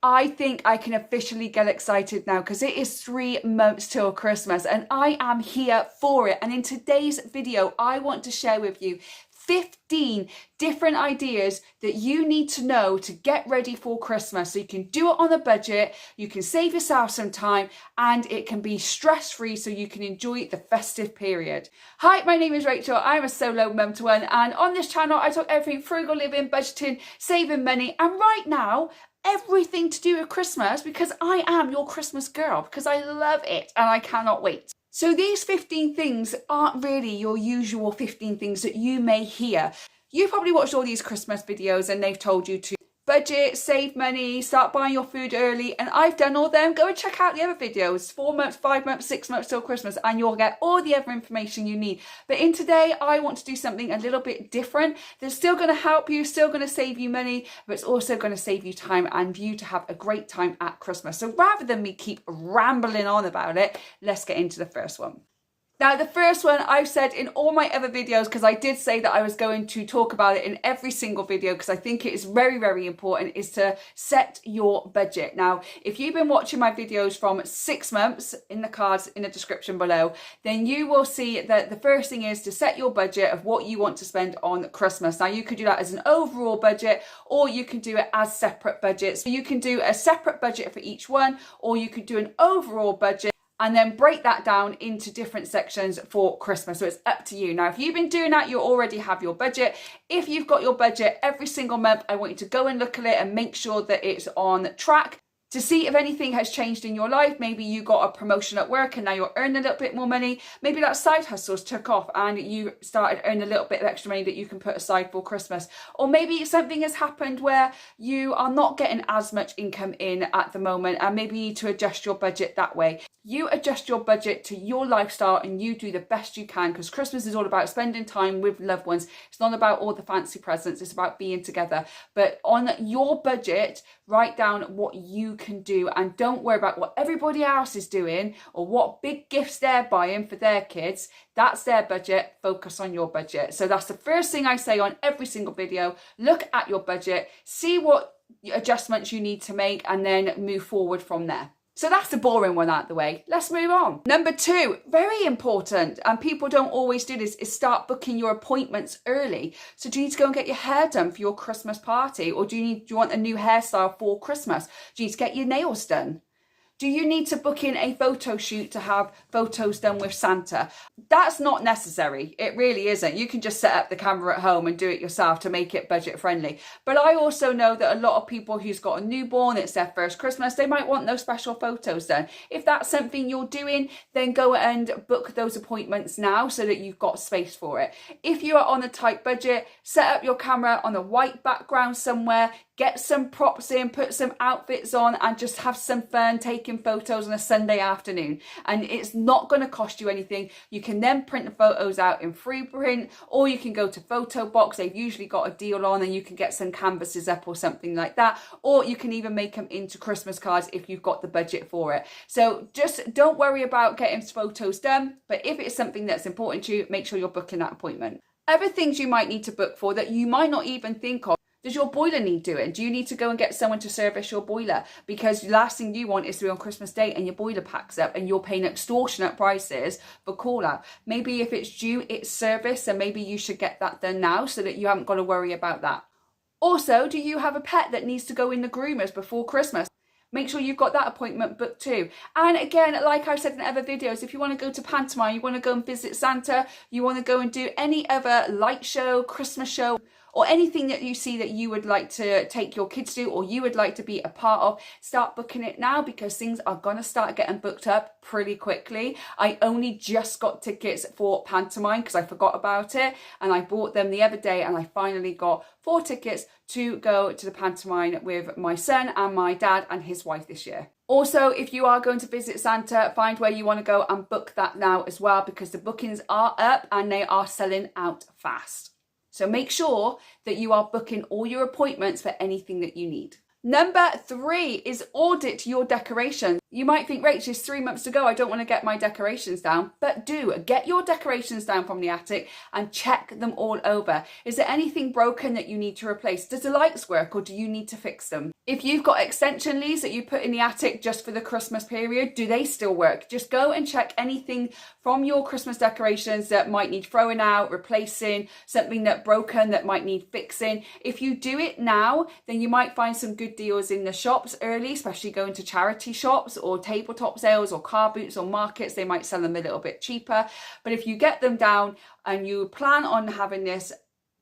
I think I can officially get excited now because it is 3 months till Christmas and I am here for it. And in today's video, I want to share with you 15 different ideas that you need to know to get ready for Christmas. So you can do it on a budget, you can save yourself some time, and it can be stress-free so you can enjoy the festive period. Hi, my name is Rachel. I'm a solo mum to one, and on this channel, I talk everything frugal living, budgeting, saving money, and right now, everything to do with Christmas because I am your Christmas girl because I love it and I cannot wait. So these 15 things aren't really your usual 15 things that you may hear. You've probably watched all these Christmas videos and they've told you to budget, save money, start buying your food early, and I've done all them. Go and check out the other videos, 4 months, 5 months, 6 months till Christmas, and you'll get all the other information you need. But in today, I want to do something a little bit different that's still going to help you, still going to save you money, but it's also going to save you time and you to have a great time at Christmas. So rather than me keep rambling on about it, let's get into the first one. Now, the first one I've said in all my other videos, because I did say that I was going to talk about it in every single video, because I think it is very, very important, is to set your budget. Now, if you've been watching my videos from 6 months, in the cards in the description below, then you will see that the first thing is to set your budget of what you want to spend on Christmas. Now, you could do that as an overall budget, or you can do it as separate budgets. So you can do a separate budget for each one, or you could do an overall budget and then break that down into different sections for Christmas. So it's up to you. Now, if you've been doing that, you already have your budget. If you've got your budget every single month, I want you to go and look at it and make sure that it's on track to see if anything has changed in your life. Maybe you got a promotion at work and now you're earning a little bit more money. Maybe that side hustles took off and you started earning a little bit of extra money that you can put aside for Christmas. Or maybe something has happened where you are not getting as much income in at the moment and maybe you need to adjust your budget that way. You adjust your budget to your lifestyle and you do the best you can, because Christmas is all about spending time with loved ones. It's not about all the fancy presents, it's about being together. But on your budget, write down what you can do and don't worry about what everybody else is doing or what big gifts they're buying for their kids. That's their budget. Focus on your budget. So that's the first thing I say on every single video. Look at your budget, see what adjustments you need to make, and then move forward from there. So that's the boring one out of the way. Let's move on. Number 2, very important, and people don't always do this, is start booking your appointments early. So do you need to go and get your hair done for your Christmas party? Or do you want a new hairstyle for Christmas? Do you need to get your nails done? Do you need to book in a photo shoot to have photos done with Santa? That's not necessary. It really isn't. You can just set up the camera at home and do it yourself to make it budget friendly. But I also know that a lot of people who's got a newborn, it's their first Christmas, they might want those special photos done. If that's something you're doing, then go and book those appointments now so that you've got space for it. If you are on a tight budget, set up your camera on a white background somewhere, get some props in, put some outfits on, and just have some fun taking photos on a Sunday afternoon. And it's not going to cost you anything. You can then print the photos out in free print, or you can go to Photo Box. They've usually got a deal on and you can get some canvases up or something like that. Or you can even make them into Christmas cards if you've got the budget for it. So just don't worry about getting photos done. But if it's something that's important to you, make sure you're booking that appointment. Other things you might need to book for that you might not even think of. Does your boiler need doing? Do you need to go and get someone to service your boiler? Because the last thing you want is to be on Christmas Day and your boiler packs up and you're paying extortionate prices for call out. Maybe if it's due its service, then maybe you should get that done now so that you haven't got to worry about that. Also, do you have a pet that needs to go in the groomers before Christmas? Make sure you've got that appointment booked too. And again, like I've said in other videos, if you want to go to pantomime, you want to go and visit Santa, you want to go and do any other light show, Christmas show, or anything that you see that you would like to take your kids to or you would like to be a part of, start booking it now because things are going to start getting booked up pretty quickly. I only just got tickets for pantomime because I forgot about it and I bought them the other day and I finally got 4 tickets to go to the pantomime with my son and my dad and his wife this year. Also, if you are going to visit Santa, find where you want to go and book that now as well because the bookings are up and they are selling out fast. So make sure that you are booking all your appointments for anything that you need. Number 3 is audit your decorations. You might think, Rach, it's 3 months to go. I don't want to get my decorations down. But do get your decorations down from the attic and check them all over. Is there anything broken that you need to replace? Does the lights work or do you need to fix them? If you've got extension leads that you put in the attic just for the Christmas period, do they still work? Just go and check anything from your Christmas decorations that might need throwing out, replacing, something that broken that might need fixing. If you do it now, then you might find some good deals in the shops early, especially going to charity shops or tabletop sales or car boots or markets. They might sell them a little bit cheaper. But if you get them down and you plan on having this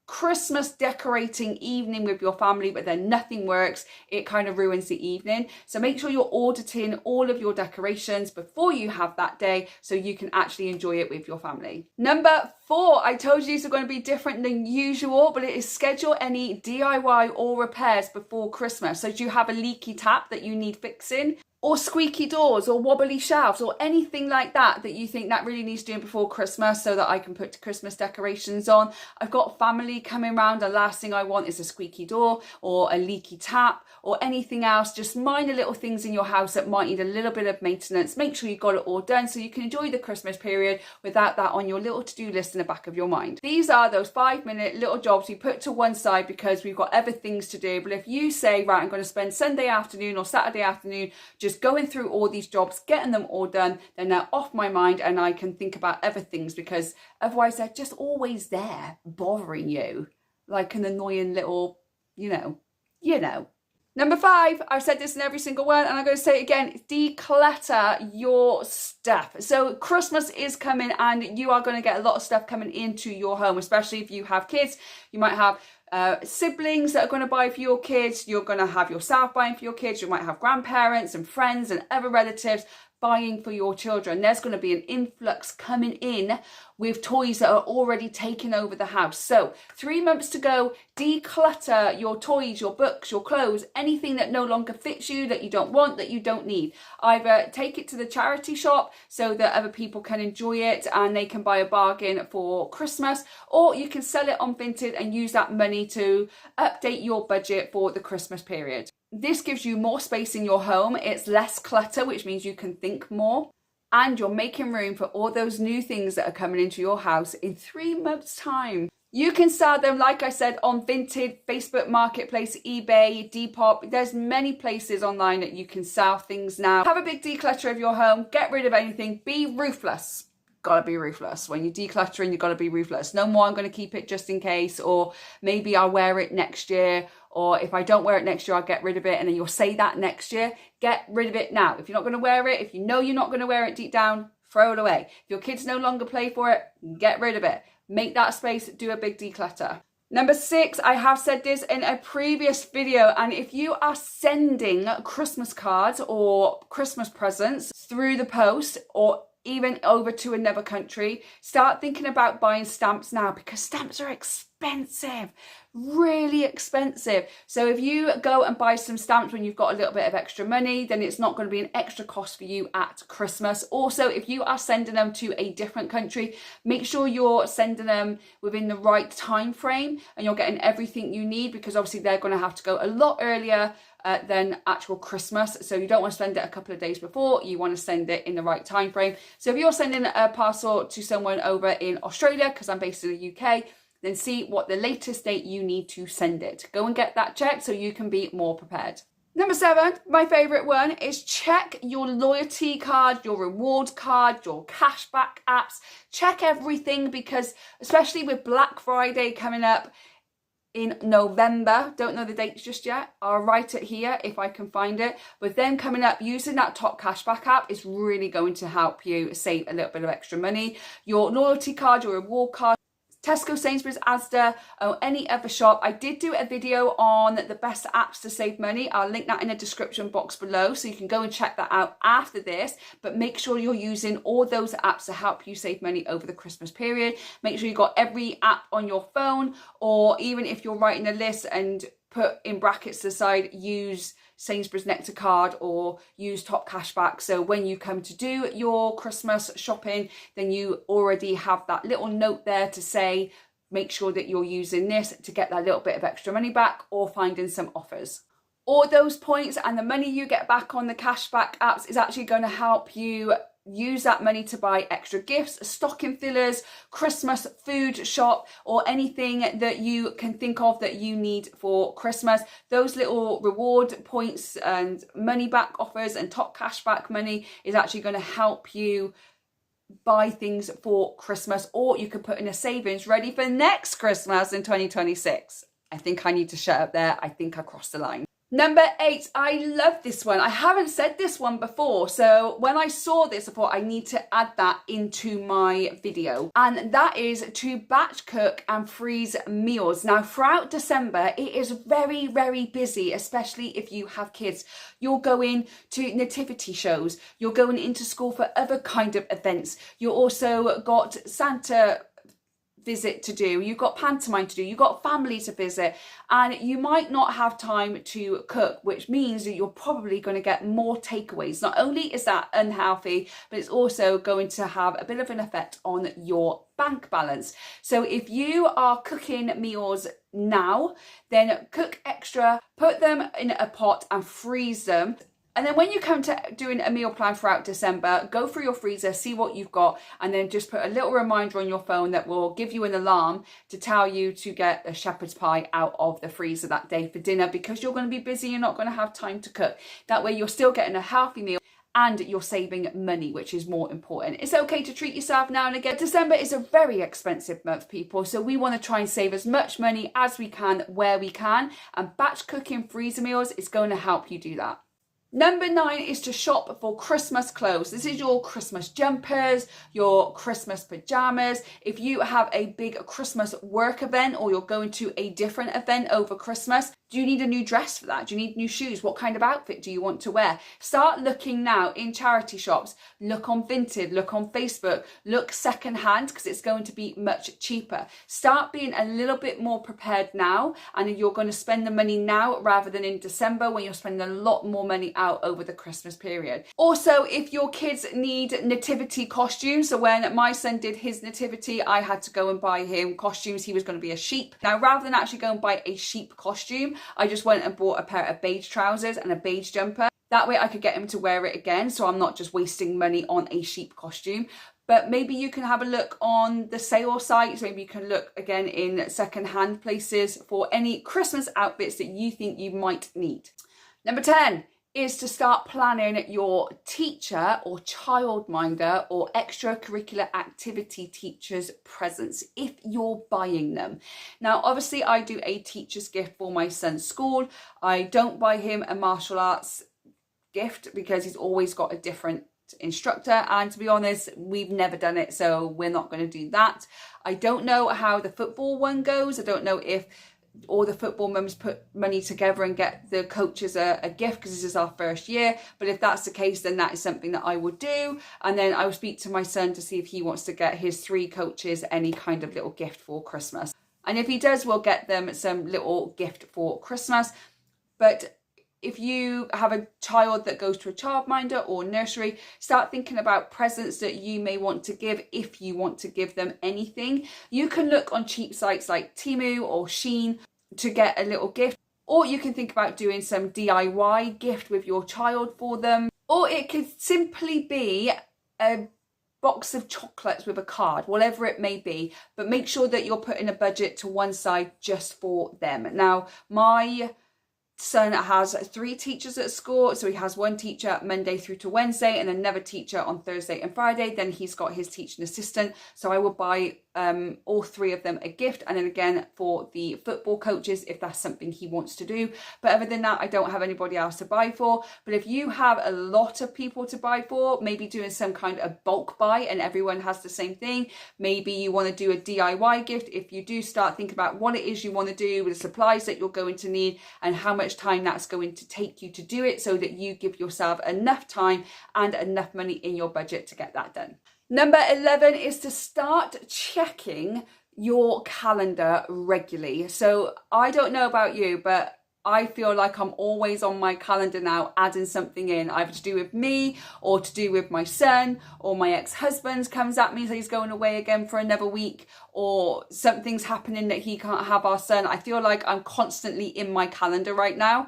Christmas decorating evening with your family, but then nothing works, it kind of ruins the evening. So make sure you're auditing all of your decorations before you have that day so you can actually enjoy it with your family. Number 4, I told you these are going to be different than usual, but it is schedule any DIY or repairs before Christmas. So do you have a leaky tap that you need fixing? Or squeaky doors or wobbly shelves or anything like that that you think that really needs doing before Christmas so that I can put Christmas decorations on. I've got family coming round and last thing I want is a squeaky door or a leaky tap or anything else. Just minor little things in your house that might need a little bit of maintenance. Make sure you've got it all done so you can enjoy the Christmas period without that on your little to-do list in the back of your mind. These are those 5-minute little jobs we put to one side because we've got other things to do. But if you say, right, I'm going to spend Sunday afternoon or Saturday afternoon just going through all these jobs, getting them all done, then they're off my mind and I can think about other things because otherwise they're just always there bothering you like an annoying little, you know. Number 5, I've said this in every single one and I'm going to say it again, declutter your stuff. So Christmas is coming and you are going to get a lot of stuff coming into your home, especially if you have kids. You might have siblings that are going to buy for your kids. You're going to have yourself buying for your kids. You might have grandparents and friends and other relatives buying for your children. There's going to be an influx coming in with toys that are already taking over the house. So 3 months to go, declutter your toys, your books, your clothes, anything that no longer fits you, that you don't want, that you don't need. Either take it to the charity shop so that other people can enjoy it and they can buy a bargain for Christmas, or you can sell it on Vinted and use that money to update your budget for the Christmas period. This gives you more space in your home. It's less clutter, which means you can think more. And you're making room for all those new things that are coming into your house in 3 months' time. You can sell them, like I said, on Vinted, Facebook Marketplace, eBay, Depop. There's many places online that you can sell things now. Have a big declutter of your home. Get rid of anything. Be ruthless. Gotta be ruthless. When you're decluttering, you've got to be ruthless. No more, I'm going to keep it just in case, or maybe I'll wear it next year, or if I don't wear it next year, I'll get rid of it, and then you'll say that next year. Get rid of it now. If you're not going to wear it, if you know you're not going to wear it deep down, throw it away. If your kids no longer play for it, get rid of it. Make that space, do a big declutter. Number 6, I have said this in a previous video, and if you are sending Christmas cards or Christmas presents through the post or even over to another country, start thinking about buying stamps now because stamps are expensive, really expensive. So if you go and buy some stamps when you've got a little bit of extra money, then it's not going to be an extra cost for you at Christmas. Also, if you are sending them to a different country, make sure you're sending them within the right time frame and you're getting everything you need, because obviously they're going to have to go a lot earlier than actual Christmas. So you don't want to send it a couple of days before, you want to send it in the right time frame. So if you're sending a parcel to someone over in Australia, because I'm based in the UK, then see what the latest date you need to send it. Go and get that checked so you can be more prepared. Number 7, my favourite one, is check your loyalty card, your reward card, your cashback apps. Check everything, because especially with Black Friday coming up in November, don't know the dates just yet, I'll write it here if I can find it, but then coming up, using that top cashback app is really going to help you save a little bit of extra money. Your loyalty card, your reward card, Tesco, Sainsbury's, Asda, or any other shop. I did do a video on the best apps to save money. I'll link that in the description box below so you can go and check that out after this. But make sure you're using all those apps to help you save money over the Christmas period. Make sure you've got every app on your phone, or even if you're writing a list and put in brackets to the side, use Sainsbury's Nectar card or use top cashback. So when you come to do your Christmas shopping, then you already have that little note there to say, make sure that you're using this to get that little bit of extra money back or finding some offers. All those points and the money you get back on the cashback apps is actually going to help you use that money to buy extra gifts, stocking fillers, Christmas food shop, or anything that you can think of that you need for Christmas. Those little reward points and money back offers and top cashback money is actually going to help you buy things for Christmas, or you could put in a savings ready for next Christmas in 2026. I think I need to shut up there. I think I crossed the line. Number 8, I love this one. I haven't said this one before, so when I saw this, I thought I need to add that into my video. And that is to batch cook and freeze meals. Now, throughout December, it is very, very busy, especially if you have kids. You're going to nativity shows. You're going into school for other kind of events. You also got Santa visit to do, you've got pantomime to do, you've got family to visit, and you might not have time to cook, which means that you're probably going to get more takeaways. Not only is that unhealthy, but it's also going to have a bit of an effect on your bank balance. So if you are cooking meals now, then cook extra, put them in a pot and freeze them. And then when you come to doing a meal plan throughout December, go through your freezer, see what you've got, and then just put a little reminder on your phone that will give you an alarm to tell you to get a shepherd's pie out of the freezer that day for dinner, because you're going to be busy, you're not going to have time to cook. That way you're still getting a healthy meal and you're saving money, which is more important. It's okay to treat yourself now and again. December is a very expensive month, people, so we want to try and save as much money as we can where we can, and batch cooking freezer meals is going to help you do that. Number 9 is to shop for Christmas clothes. This is your Christmas jumpers, your Christmas pajamas. If you have a big Christmas work event, or you're going to a different event over Christmas, do you need a new dress for that? Do you need new shoes? What kind of outfit do you want to wear? Start looking now in charity shops. Look on Vinted, look on Facebook, look secondhand, because it's going to be much cheaper. Start being a little bit more prepared now, and you're going to spend the money now rather than in December when you're spending a lot more money out over the Christmas period. Also, if your kids need nativity costumes, so when my son did his nativity, I had to go and buy him costumes. He was going to be a sheep. Now, rather than actually go and buy a sheep costume, I just went and bought a pair of beige trousers and a beige jumper. That way I could get him to wear it again, so I'm not just wasting money on a sheep costume. But maybe you can have a look on the sale sites. Maybe you can look again in second-hand places for any Christmas outfits that you think you might need. Number 10 is to start planning your teacher or childminder or extracurricular activity teachers' presents if you're buying them. Now, obviously, I do a teacher's gift for my son's school. I don't buy him a martial arts gift because he's always got a different instructor, and to be honest, we've never done it, so we're not going to do that. I don't know how the football one goes. I don't know if all the football mums put money together and get the coaches a gift, because this is our first year. But if that's the case, then that is something that I would do, and then I will speak to my son to see if he wants to get his 3 coaches any kind of little gift for Christmas. And if he does, we'll get them some little gift for Christmas. But if you have a child that goes to a childminder or nursery, start thinking about presents that you may want to give if you want to give them anything. You can look on cheap sites like Temu or Shein to get a little gift, or you can think about doing some DIY gift with your child for them, or it could simply be a box of chocolates with a card, whatever it may be, but make sure that you're putting a budget to one side just for them. Now, my son has 3 teachers at school, so he has 1 teacher Monday through to Wednesday and another teacher on Thursday and Friday. Then he's got his teaching assistant, so I will buy all 3 of them a gift, and then again for the football coaches if that's something he wants to do. But other than that, I don't have anybody else to buy for. But if you have a lot of people to buy for, maybe doing some kind of bulk buy and everyone has the same thing. Maybe you want to do a DIY gift. If you do, start thinking about what it is you want to do with the supplies that you're going to need and how much time that's going to take you to do it, so that you give yourself enough time and enough money in your budget to get that done. Number 11 is to start checking your calendar regularly. So I don't know about you, but I feel like I'm always on my calendar now adding something in, either to do with me or to do with my son, or my ex-husband comes at me and says he's going away again for another week, or something's happening that he can't have our son. I feel like I'm constantly in my calendar right now.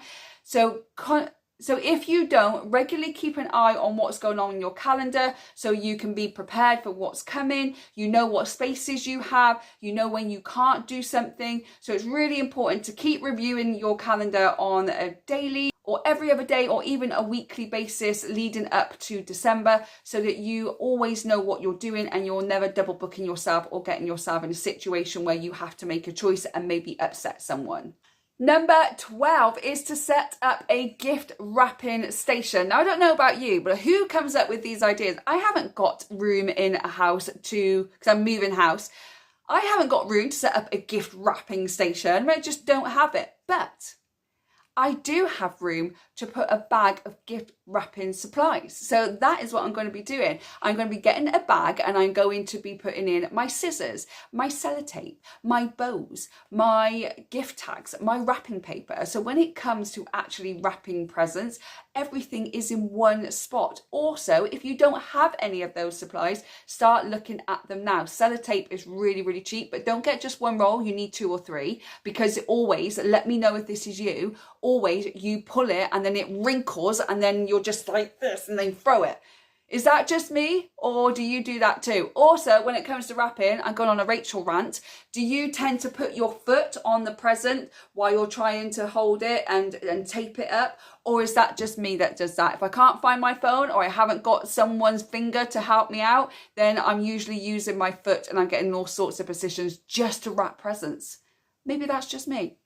So if you don't, regularly keep an eye on what's going on in your calendar so you can be prepared for what's coming. You know what spaces you have. You know when you can't do something. So it's really important to keep reviewing your calendar on a daily or every other day or even a weekly basis leading up to December so that you always know what you're doing and you're never double booking yourself or getting yourself in a situation where you have to make a choice and maybe upset someone. Number 12 is to set up a gift wrapping station. Now, I don't know about you, but who comes up with these ideas? I haven't got room in a house because I'm moving house. I haven't got room to set up a gift wrapping station. I just don't have it. But I do have room to put a bag of gift wrapping supplies. So that is what I'm going to be doing. I'm going to be getting a bag and I'm going to be putting in my scissors, my sellotape, my bows, my gift tags, my wrapping paper. So when it comes to actually wrapping presents, everything is in one spot. Also, if you don't have any of those supplies, start looking at them now. Sellotape is really, really cheap, but don't get just one roll. You need 2 or 3 because always, let me know if this is you, always you pull it and then it wrinkles and then you're just like this and then throw it. Is that just me or do you do that too? Also, when it comes to wrapping, I'm going on a Rachel rant. Do you tend to put your foot on the present while you're trying to hold it and tape it up? Or is that just me that does that? If I can't find my phone or I haven't got someone's finger to help me out, then I'm usually using my foot and I'm getting all sorts of positions just to wrap presents. Maybe that's just me.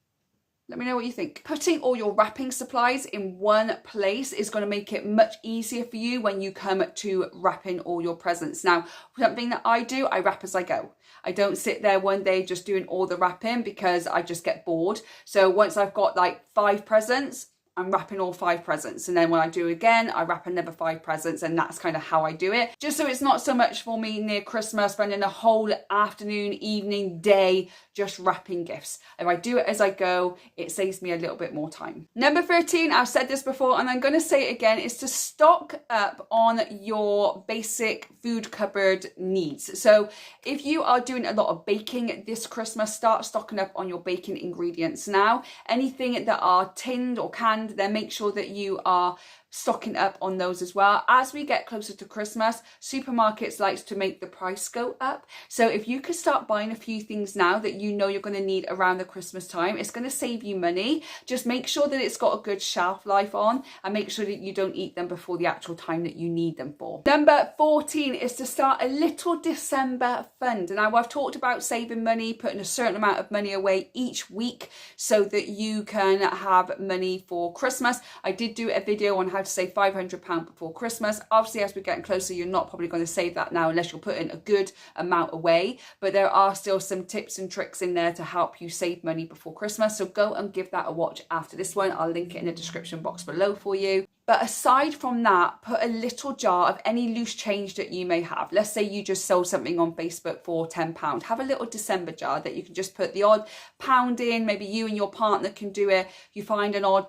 Let me know what you think. Putting all your wrapping supplies in one place is going to make it much easier for you when you come to wrapping all your presents. Now, something that I do, I wrap as I go. I don't sit there one day just doing all the wrapping because I just get bored. So once I've got like 5 presents, I'm wrapping all 5 presents. And then when I do again, I wrap another 5 presents. And that's kind of how I do it. Just so it's not so much for me near Christmas, spending a whole afternoon, evening, day, just wrapping gifts. If I do it as I go, it saves me a little bit more time. Number 13, I've said this before and I'm going to say it again, is to stock up on your basic food cupboard needs. So if you are doing a lot of baking this Christmas, start stocking up on your baking ingredients now. Anything that are tinned or canned, then make sure that you are stocking up on those as well. As we get closer to Christmas, supermarkets likes to make the price go up. So if you could start buying a few things now that you know you're going to need around the Christmas time, it's going to save you money. Just make sure that it's got a good shelf life on and make sure that you don't eat them before the actual time that you need them for. Number 14 is to start a little December fund. Now, I've talked about saving money, putting a certain amount of money away each week so that you can have money for Christmas. I did do a video on how to save £500 before Christmas. Obviously, as we're getting closer, you're not probably going to save that now unless you're putting a good amount away. But there are still some tips and tricks in there to help you save money before Christmas. So go and give that a watch after this one. I'll link it in the description box below for you. But aside from that, put a little jar of any loose change that you may have. Let's say you just sold something on Facebook for £10. Have a little December jar that you can just put the odd pound in. Maybe you and your partner can do it. You find an odd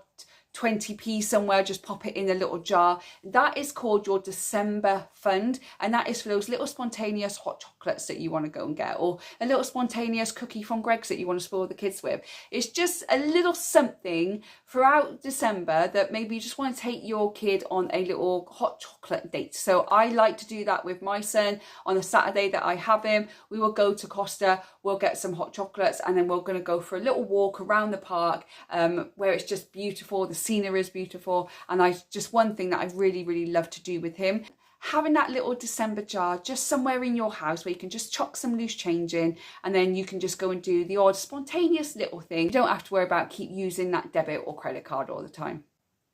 20p somewhere, just pop it in a little jar. That is called your December fund, and that is for those little spontaneous hot chocolates that you want to go and get, or a little spontaneous cookie from Greg's that you want to spoil the kids with. It's just a little something throughout December that maybe you just want to take your kid on a little hot chocolate date. So I like to do that with my son. On a Saturday that I have him, we will go to Costa, we'll get some hot chocolates, and then we're going to go for a little walk around the park where it's just beautiful. The scenery is beautiful, and just one thing that I really love to do with him, having that little December jar just somewhere in your house where you can just chuck some loose change in, and then you can just go and do the odd spontaneous little thing. You don't have to worry about keep using that debit or credit card all the time.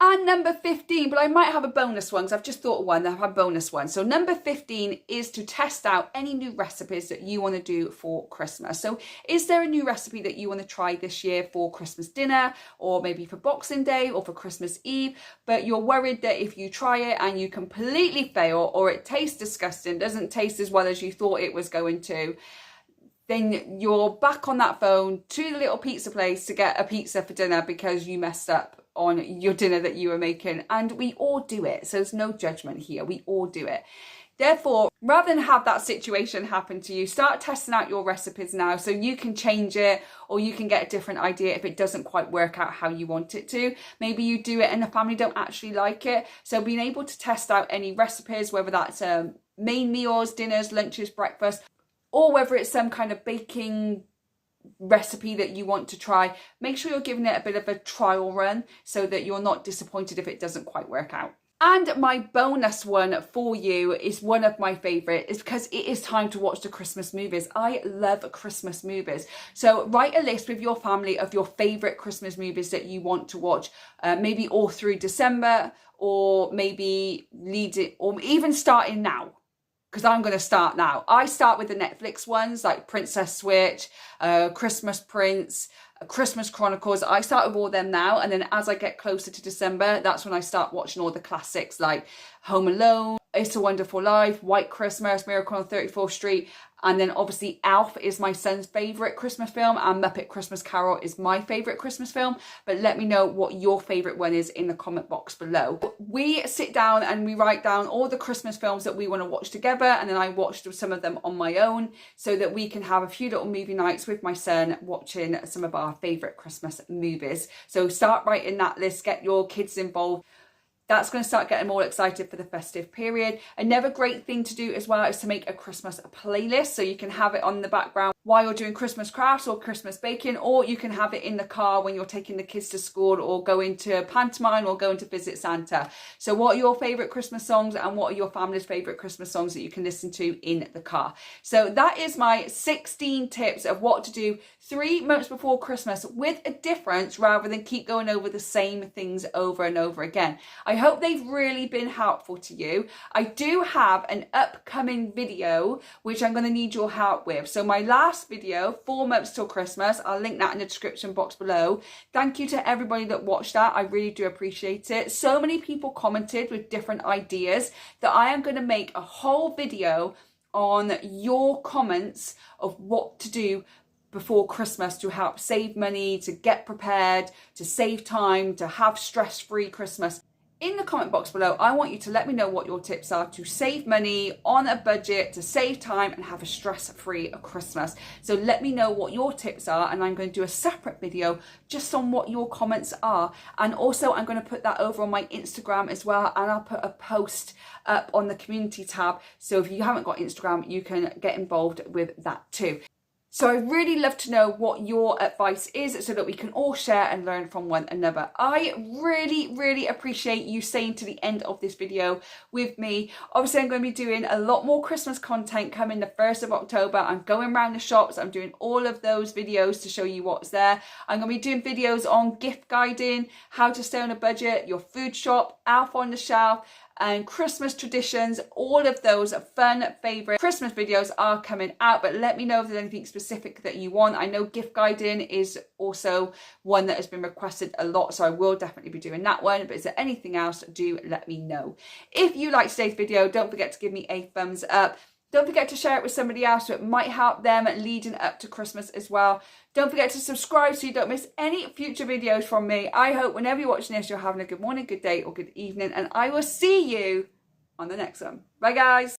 And number 15, but I might have a bonus one because I've just thought of one, I have a bonus one. So number 15 is to test out any new recipes that you want to do for Christmas. So is there a new recipe that you want to try this year for Christmas dinner, or maybe for Boxing Day or for Christmas Eve, but you're worried that if you try it and you completely fail, or it tastes disgusting, doesn't taste as well as you thought it was going to, then you're back on that phone to the little pizza place to get a pizza for dinner because you messed up on your dinner that you are making. And we all do it. So there's no judgment here. We all do it. Therefore, rather than have that situation happen to you, start testing out your recipes now so you can change it, or you can get a different idea if it doesn't quite work out how you want it to. Maybe you do it and the family don't actually like it. So being able to test out any recipes, whether that's main meals, dinners, lunches, breakfast, or whether it's some kind of baking recipe that you want to try, make sure you're giving it a bit of a trial run so that you're not disappointed if it doesn't quite work out. And my bonus one for you is one of my favourite, is because it is time to watch the Christmas movies. I love Christmas movies. So write a list with your family of your favourite Christmas movies that you want to watch, maybe all through December, or maybe lead it, or even starting now. Because I'm going to start now. I start with the Netflix ones like Princess Switch, Christmas Prince, Christmas Chronicles. I start with all them now, and then as I get closer to December, that's when I start watching all the classics like Home Alone, It's a Wonderful Life, White Christmas, Miracle on 34th Street, and then obviously Elf is my son's favourite Christmas film, and Muppet Christmas Carol is my favourite Christmas film. But let me know what your favourite one is in the comment box below. We sit down and we write down all the Christmas films that we want to watch together, and then I watch some of them on my own so that we can have a few little movie nights with my son watching some of our favourite Christmas movies. So start writing that list, get your kids involved. That's going to start getting them all excited for the festive period. Another great thing to do as well is to make a Christmas playlist, so you can have it on the background while you're doing Christmas crafts or Christmas baking, or you can have it in the car when you're taking the kids to school or going to pantomime or going to visit Santa. So what are your favourite Christmas songs, and what are your family's favourite Christmas songs that you can listen to in the car? So that is my 16 tips of what to do 3 months before Christmas with a difference, rather than keep going over the same things over and over again. I hope they've really been helpful to you. I do have an upcoming video which I'm going to need your help with. So my last video, 4 months till Christmas, I'll link that in the description box below. Thank you to everybody that watched that. I really do appreciate it. So many people commented with different ideas that I am going to make a whole video on your comments of what to do before Christmas to help save money, to get prepared, to save time, to have stress-free Christmas. In the comment box below, I want you to let me know what your tips are to save money on a budget, to save time and have a stress-free Christmas. So let me know what your tips are, and I'm going to do a separate video just on what your comments are. And also I'm going to put that over on my Instagram as well, and I'll put a post up on the community tab. So if you haven't got Instagram, you can get involved with that too. So I really love to know what your advice is so that we can all share and learn from one another. I really appreciate you staying to the end of this video with me. Obviously, I'm going to be doing a lot more Christmas content coming the 1st of October. I'm going around the shops. I'm doing all of those videos to show you what's there. I'm going to be doing videos on gift guiding, how to stay on a budget, your food shop, Elf on the Shelf, and Christmas traditions. All of those fun favourite Christmas videos are coming out, but let me know if there's anything specific that you want. I know gift guiding is also one that has been requested a lot, so I will definitely be doing that one. But is there anything else, do let me know. If you liked today's video, don't forget to give me a thumbs up. Don't forget to share it with somebody else so it might help them leading up to Christmas as well. Don't forget to subscribe so you don't miss any future videos from me. I hope whenever you're watching this, you're having a good morning, good day or good evening, and I will see you on the next one. Bye guys.